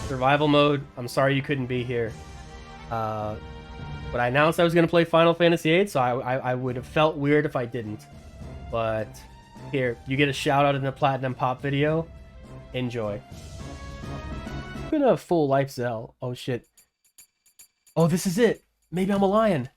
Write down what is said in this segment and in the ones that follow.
Survival mode. I'm sorry you couldn't be here. But I announced I was going to play Final Fantasy VIII, so I would have felt weird if I didn't. But here, you get a shout out in the Platinum Pop video. Enjoy. I'm gonna full life Zell. Oh shit. Oh, this is it. Maybe I'm a lion.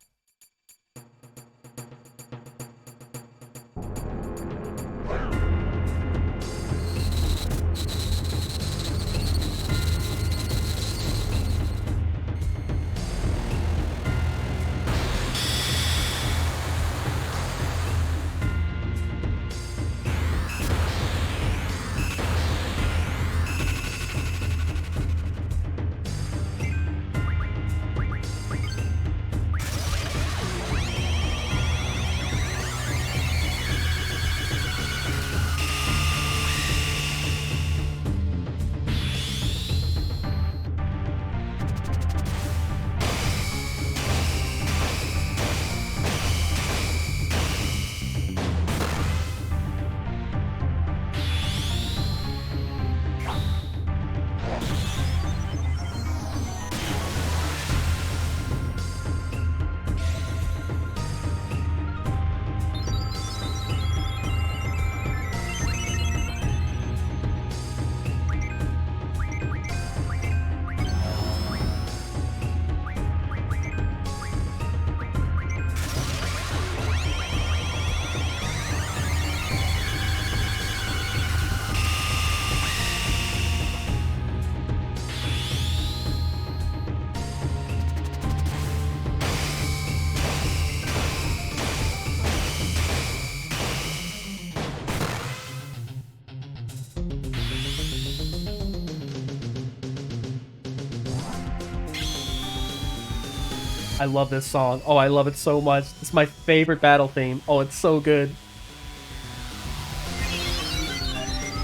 I love this song. Oh, I love it so much. It's my favorite battle theme. Oh, it's so good.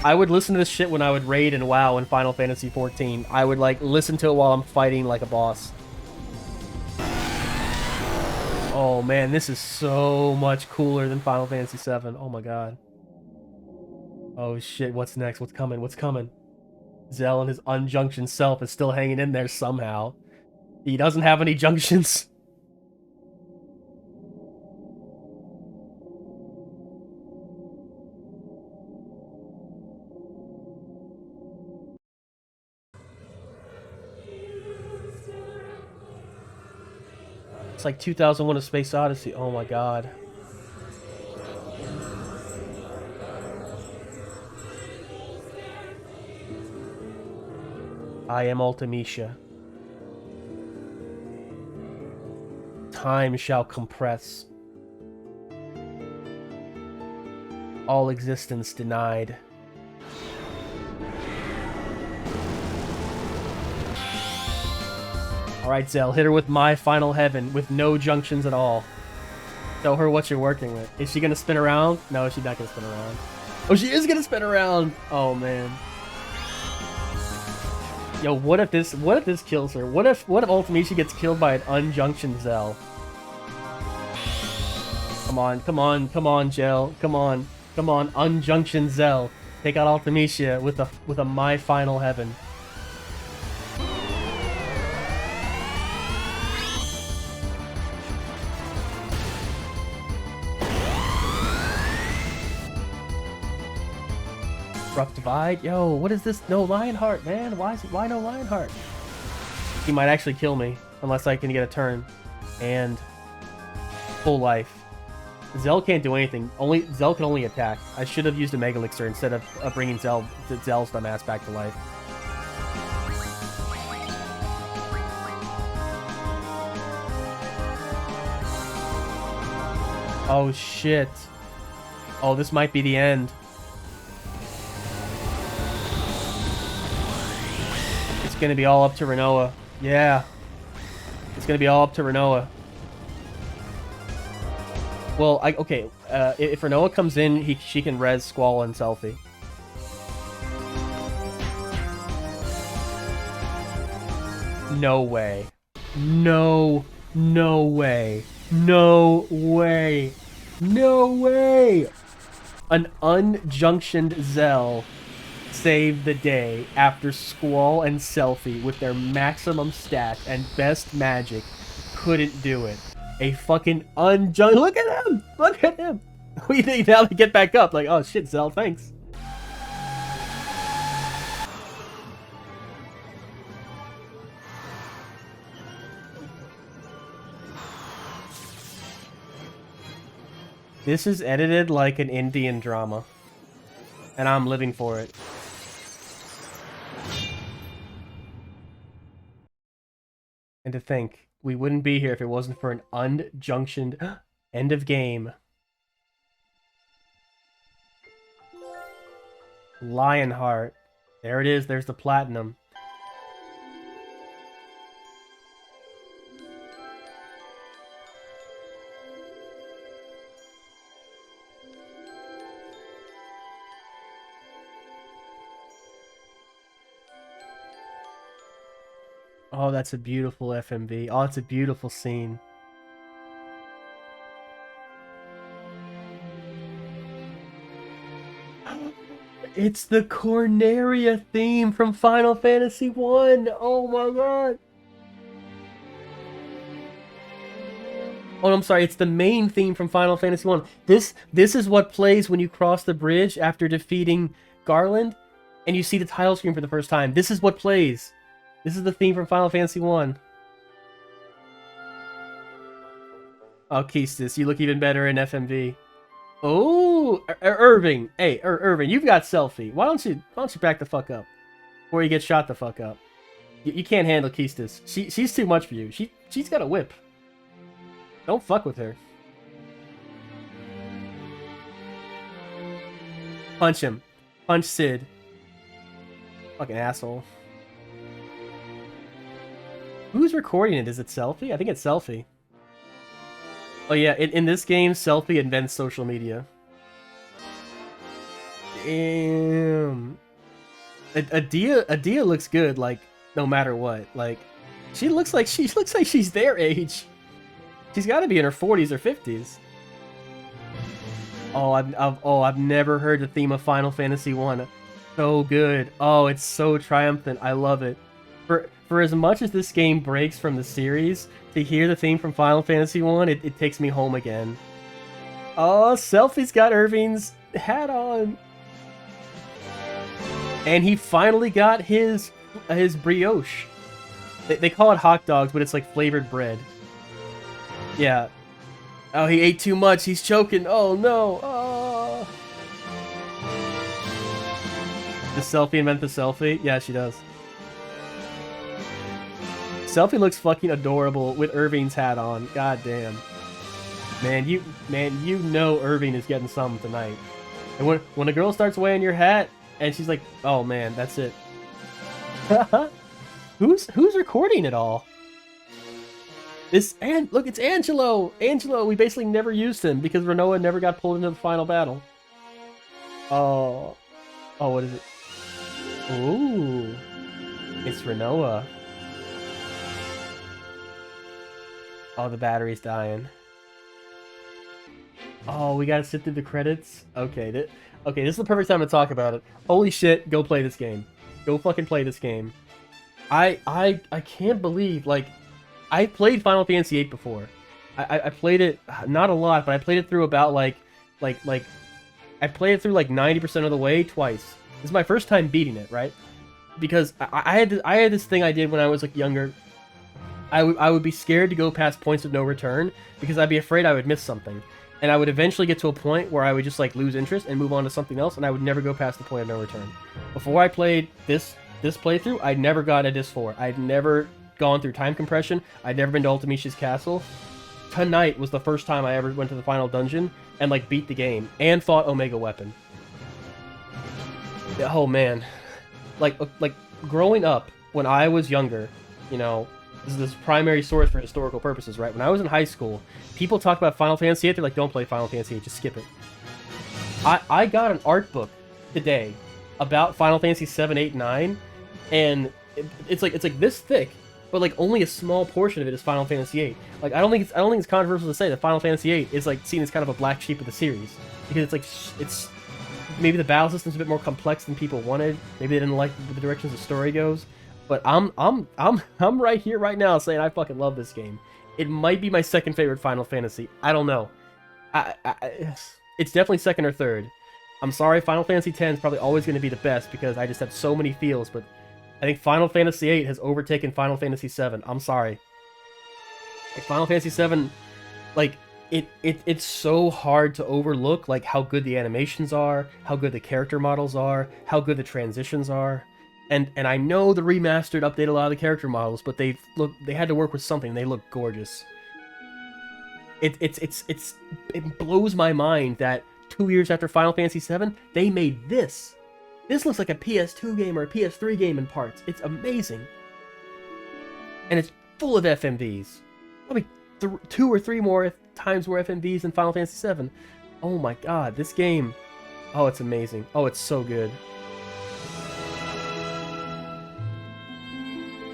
I would listen to this shit when I would raid and WoW in Final Fantasy XIV. I would, like, listen to it while I'm fighting like a boss. Oh, man, this is so much cooler than Final Fantasy VII. Oh, my God. Oh, shit, what's next? What's coming? What's coming? Zell and his unjunctioned self is still hanging in there somehow. He doesn't have any junctions. It's like 2001: A Space Odyssey. Oh my God. I am Ultimecia. Time shall compress. All existence denied. Alright, Zell, hit her with my final heaven with no junctions at all. Show her what you're working with. Is she gonna spin around? No, she's not gonna spin around. Oh, she is gonna spin around! Oh, man. Yo, what if this kills her? What if Ultimecia gets killed by an unjunctioned Zell? Come on, come on, come on, Zell. Come on. Come on, unjunctioned Zell. Take out Ultimecia with a my final heaven. Rough Divide? Yo, what is this? No Lionheart, man. Why no Lionheart? He might actually kill me unless I can get a turn. And full life. Zell can't do anything. Zell can only attack. I should have used a Mega Elixir instead of bringing Zell's dumbass back to life. Oh shit. Oh, this might be the end. It's gonna be all up to Renoa. Yeah. It's gonna be all up to Renoa. Well, okay. If Renoa comes in, she can res Squall and Selfie. No way. No way. No way. No way. An unjunctioned Zell save the day after Squall and Selfie with their maximum stat and best magic couldn't do it. A fucking look at him! Look at him! We need now to get back up. Like, oh shit, Zell, thanks. This is edited like an Indian drama. And I'm living for it. And to think, we wouldn't be here if it wasn't for an unjunctioned end of game. Lionheart. There it is, there's the platinum. Oh, that's a beautiful FMV. Oh, it's a beautiful scene. It's the Corneria theme from Final Fantasy 1. Oh my god. Oh, I'm sorry. It's the main theme from Final Fantasy 1. This is what plays when you cross the bridge after defeating Garland and you see the title screen for the first time. This is what plays. This is the theme from Final Fantasy 1. Oh, Keistis, you look even better in FMV. Oh, Irving. Hey, Irving, you've got Selfie. Why don't you back the fuck up before you get shot the fuck up? You can't handle Keistis. She's too much for you. She's got a whip. Don't fuck with her. Punch him. Punch Sid. Fucking asshole. Who's recording it? Is it Selfie? I think it's Selfie. Oh yeah, in this game, Selfie invents social media. Damn. Adia looks good, like, no matter what. Like, she looks like she's their age. She's got to be in her 40s or 50s. Oh, I've never heard the theme of Final Fantasy 1. So good. Oh, it's so triumphant. I love it. For as much as this game breaks from the series, to hear the theme from Final Fantasy 1, it takes me home again. Oh, Selfie's got Irving's hat on. And he finally got his brioche. They call it hot dogs, but it's like flavored bread. Yeah. Oh, he ate too much. He's choking. Oh, no. Oh. Does Selfie invent the selfie? Yeah, she does. Selfie looks fucking adorable with Irving's hat on. God damn. Man, you know Irving is getting something tonight. And when a girl starts wearing your hat and she's like, "Oh man, that's it." Who's recording it all? Look, it's Angelo. Angelo, we basically never used him because Renoa never got pulled into the final battle. Oh, what is it? Ooh, it's Renoa. Oh, the battery's dying. Oh, we gotta sit through the credits? Okay, this is the perfect time to talk about it. Holy shit, go play this game. Go fucking play this game. I can't believe, like, I played Final Fantasy VIII before. I played it, not a lot, but I played it through about, I played it through, 90% of the way twice. This is my first time beating it, right? Because I had this thing I did when I was, younger. I would be scared to go past points of no return because I'd be afraid I would miss something. And I would eventually get to a point where I would just lose interest and move on to something else, and I would never go past the point of no return. Before I played this playthrough, I'd never gotten a Disc 4. I'd never gone through time compression. I'd never been to Ultimicia's castle. Tonight was the first time I ever went to the final dungeon and beat the game and fought Omega Weapon. Oh man. Like growing up when I was younger, you know, this primary source for historical purposes, right? When I was in high school, people talk about Final Fantasy VIII. They're like, don't play Final Fantasy VIII, just skip it. I got an art book today about Final Fantasy 7, 8, 9, and it's like this thick, but only a small portion of it is Final Fantasy VIII. I don't think it's controversial to say that Final Fantasy VIII is seen as kind of a black sheep of the series because it's maybe the battle system's a bit more complex than people wanted. Maybe they didn't like the directions the story goes. But I'm right here right now saying I fucking love this game. It might be my second favorite Final Fantasy. I don't know. It's definitely second or third. I'm sorry, Final Fantasy X is probably always going to be the best because I just have so many feels, but I think Final Fantasy VIII has overtaken Final Fantasy VII. I'm sorry. Like, Final Fantasy VII, like, it's so hard to overlook, like, how good the animations are, how good the character models are, how good the transitions are. And I know the remastered update a lot of the character models, but they had to work with something. They look gorgeous. It blows my mind that 2 years after Final Fantasy VII, they made this. This looks like a PS2 game or a PS3 game in parts. It's amazing. And it's full of FMVs. Probably 2 or 3 more times more FMVs than Final Fantasy VII. Oh my god, this game. Oh, it's amazing. Oh, it's so good.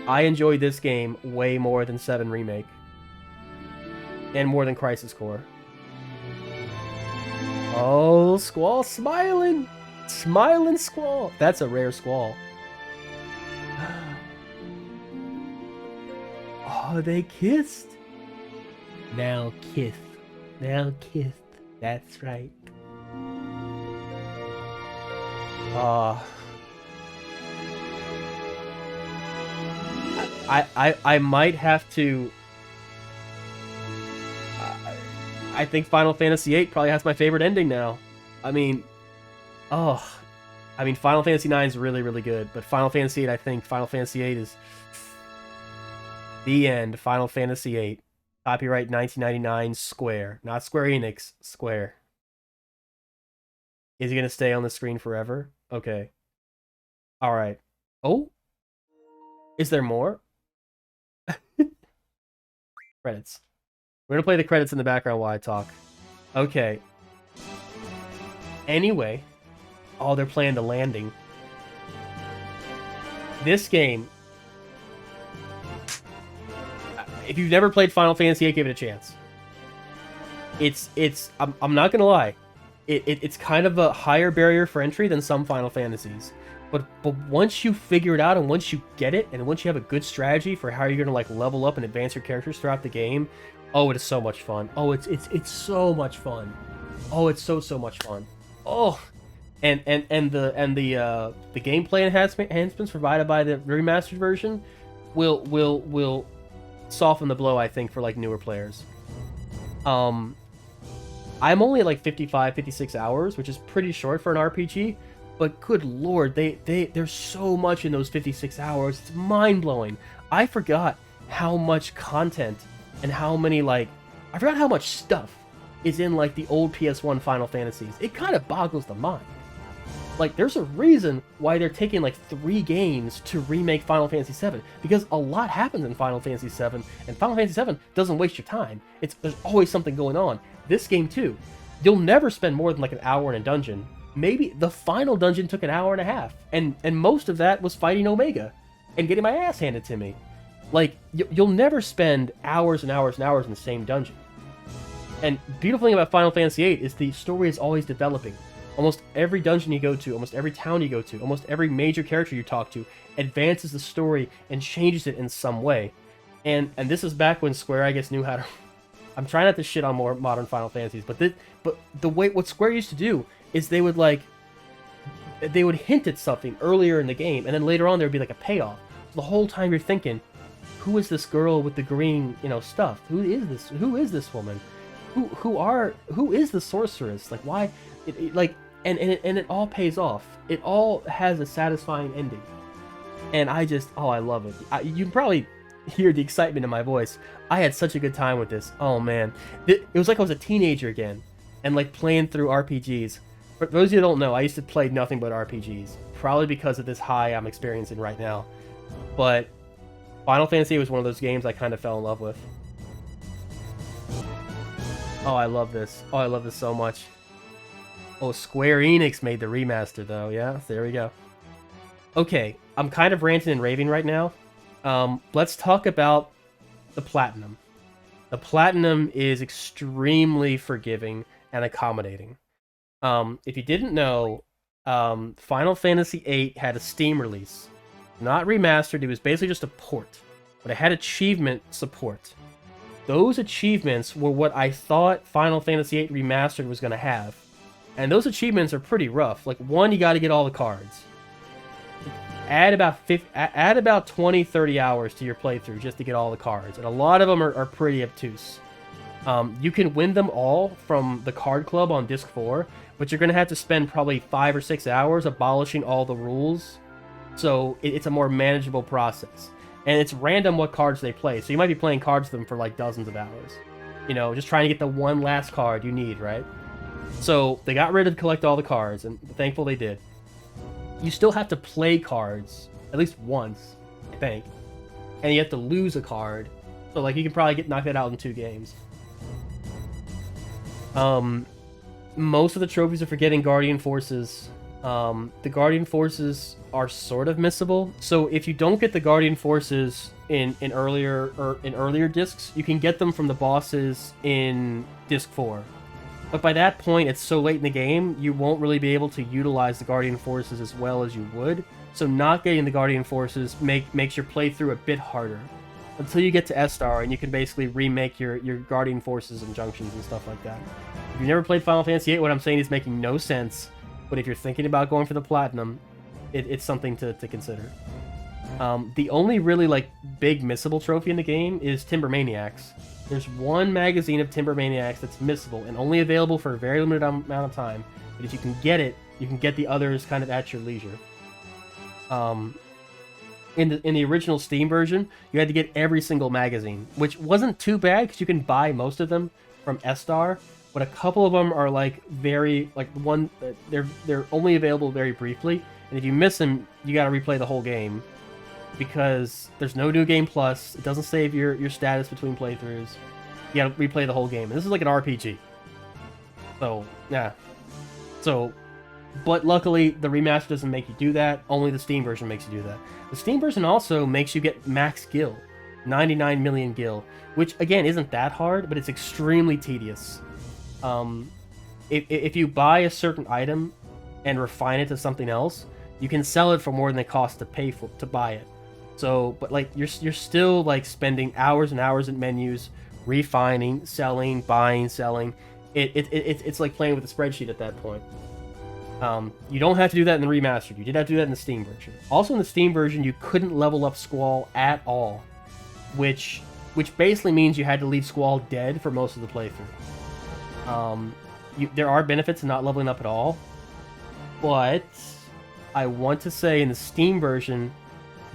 I enjoyed this game way more than 7 Remake. And more than Crisis Core. Oh, Squall smiling! Smiling Squall! That's a rare Squall. Oh, they kissed! Now kissed. Now kissed. That's right. I might have to... I think Final Fantasy VIII probably has my favorite ending now. I mean, Final Fantasy IX is really, really good, but Final Fantasy VIII, I think Final Fantasy VIII is the end. Final Fantasy VIII. Copyright 1999, Square. Not Square Enix, Square. Is he going to stay on the screen forever? Okay. Alright. Oh? Is there more? Credits. We're going to play the credits in the background while I talk. Okay. Anyway. Oh, they're playing the landing. This game... If you've never played Final Fantasy VIII, give it a chance. I'm not gonna lie. It's kind of a higher barrier for entry than some Final Fantasies. But once you figure it out and once you get it, and once you have a good strategy for how you're gonna like level up and advance your characters throughout the game, oh, it is so much fun. Oh, it's so much fun. Oh, it's so much fun. Oh, and the gameplay enhancements provided by the remastered version will soften the blow, I think, for like newer players. I'm only at like 55, 56 hours, which is pretty short for an RPG, but good lord, there's so much in those 56 hours. It's mind-blowing. I forgot how much content and how many, like, I forgot how much stuff is in like the old PS1 Final Fantasies. It kind of boggles the mind. Like, there's a reason why they're taking like 3 games to remake Final Fantasy VII, because a lot happens in Final Fantasy VII, and Final Fantasy VII doesn't waste your time. There's always something going on. This game too. You'll never spend more than like an hour in a dungeon. Maybe the final dungeon took an hour and a half, and most of that was fighting Omega and getting my ass handed to me. Like, you'll never spend hours and hours and hours in the same dungeon. And beautiful thing about Final Fantasy VIII is the story is always developing. Almost every dungeon you go to, almost every town you go to, almost every major character you talk to advances the story and changes it in some way. And this is back when Square, I guess, knew how to... I'm trying not to shit on more modern Final Fantasies, but the way what Square used to do is they would hint at something earlier in the game, and then later on there would be like a payoff. So the whole time you're thinking, who is this girl with the green, stuff? Who is this? Who is this woman? Who is the sorceress? Like, why? And it all pays off. It all has a satisfying ending. And I love it. You can probably hear the excitement in my voice. I had such a good time with this. Oh man. It was like I was a teenager again. And like playing through RPGs. For those of you who don't know, I used to play nothing but RPGs. Probably because of this high I'm experiencing right now. But Final Fantasy was one of those games I kind of fell in love with. Oh, I love this. Oh, I love this so much. Oh, Square Enix made the remaster, though. Yeah, there we go. Okay, I'm kind of ranting and raving right now. Let's talk about the Platinum. The Platinum is extremely forgiving and accommodating. If you didn't know, Final Fantasy VIII had a Steam release. Not remastered, it was basically just a port. But it had achievement support. Those achievements were what I thought Final Fantasy VIII Remastered was going to have. And those achievements are pretty rough. Like, one, you got to get all the cards. Add about 20, 30 hours to your playthrough just to get all the cards. And a lot of them are pretty obtuse. You can win them all from the card club on disc 4, but you're going to have to spend probably 5 or 6 hours abolishing all the rules. So it's a more manageable process. And it's random what cards they play. So you might be playing cards with them for like dozens of hours. You know, just trying to get the one last card you need, right? So they got rid of collect all the cards, and thankful they did. You still have to play cards at least once, I think. And you have to lose a card. So like you can probably knock that out in 2 games. Most of the trophies are for getting Guardian Forces. The Guardian Forces are sort of missable. So if you don't get the Guardian Forces in earlier discs, you can get them from the bosses in disc 4. But by that point, it's so late in the game, you won't really be able to utilize the Guardian Forces as well as you would. So not getting the Guardian Forces makes your playthrough a bit harder. Until you get to S-Star, and you can basically remake your Guardian Forces and junctions and stuff like that. If you've never played Final Fantasy VIII, what I'm saying is making no sense. But if you're thinking about going for the Platinum, it's something to consider. The only really like big missable trophy in the game is Timber Maniacs. There's one magazine of Timber Maniacs that's missable and only available for a very limited amount of time. But if you can get it, you can get the others kind of at your leisure. In the original Steam version, you had to get every single magazine, which wasn't too bad because you can buy most of them from S-Star. But a couple of them are like they're only available very briefly, and if you miss them, you got to replay the whole game because there's no New Game Plus. It doesn't save your status between playthroughs. You got to replay the whole game, and this is like an RPG. So yeah, but luckily the remaster doesn't make you do that. Only the Steam version makes you do that. The Steam version also makes you get max gil, 99 million gil, which again isn't that hard, but it's extremely tedious. If you buy a certain item and refine it to something else, you can sell it for more than it costs to buy it. So, but like you're still like spending hours and hours in menus, refining, selling, buying, selling. It's like playing with a spreadsheet at that point. You don't have to do that in the remastered. You did have to do that in the Steam version. Also in the Steam version, you couldn't level up Squall at all, which basically means you had to leave Squall dead for most of the playthrough. There are benefits to not leveling up at all, but I want to say in the Steam version,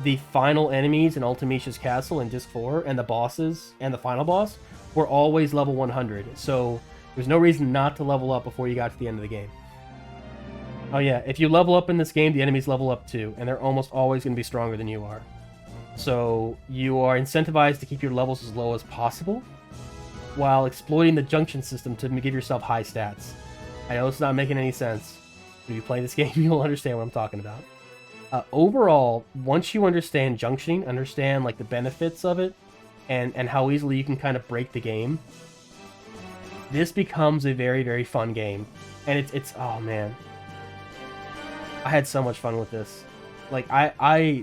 the final enemies in Ultimecia's Castle in Disc 4 and the bosses and the final boss were always level 100, so there's no reason not to level up before you got to the end of the game. Oh yeah, if you level up in this game, the enemies level up too, and they're almost always going to be stronger than you are. So you are incentivized to keep your levels as low as possible, while exploiting the junction system to give yourself high stats. I know it's not making any sense. If you play this game, you'll understand what I'm talking about. Overall, once you understand junctioning, understand like the benefits of it, and how easily you can kind of break the game, this becomes a very, very fun game. And it's oh man. I had so much fun with this. Like,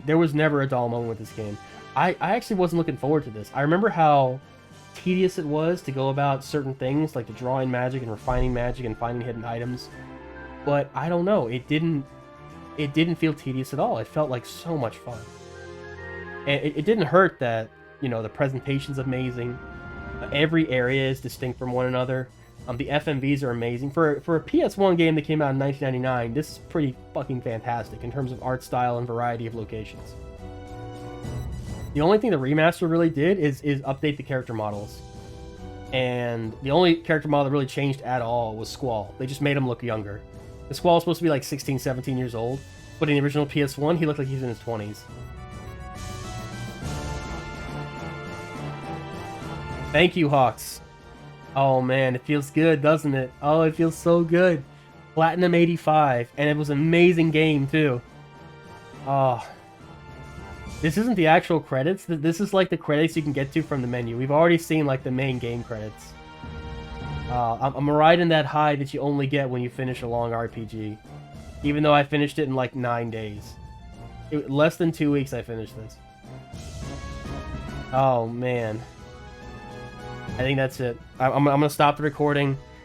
there was never a dull moment with this game. I actually wasn't looking forward to this. I remember how tedious it was to go about certain things, like the drawing magic and refining magic and finding hidden items. But I don't know, it didn't feel tedious at all. It felt like so much fun. And it didn't hurt that, you know, the presentation's amazing. Every area is distinct from one another. The FMVs are amazing. For a PS1 game that came out in 1999, this is pretty fucking fantastic in terms of art style and variety of locations. The only thing the remaster really did is update the character models. And the only character model that really changed at all was Squall. They just made him look younger. The Squall was supposed to be like 16, 17 years old, but in the original PS1, he looked like he was in his 20s. Thank you, Hawks. Oh man, it feels good, doesn't it? Oh, it feels so good. Platinum 85, and it was an amazing game too. Oh. This isn't the actual credits. This is like the credits you can get to from the menu. We've already seen like the main game credits. I'm riding that high that you only get when you finish a long RPG. Even though I finished it in like 9 days. Less than 2 weeks I finished this. Oh, man. I think that's it. I'm gonna stop the recording.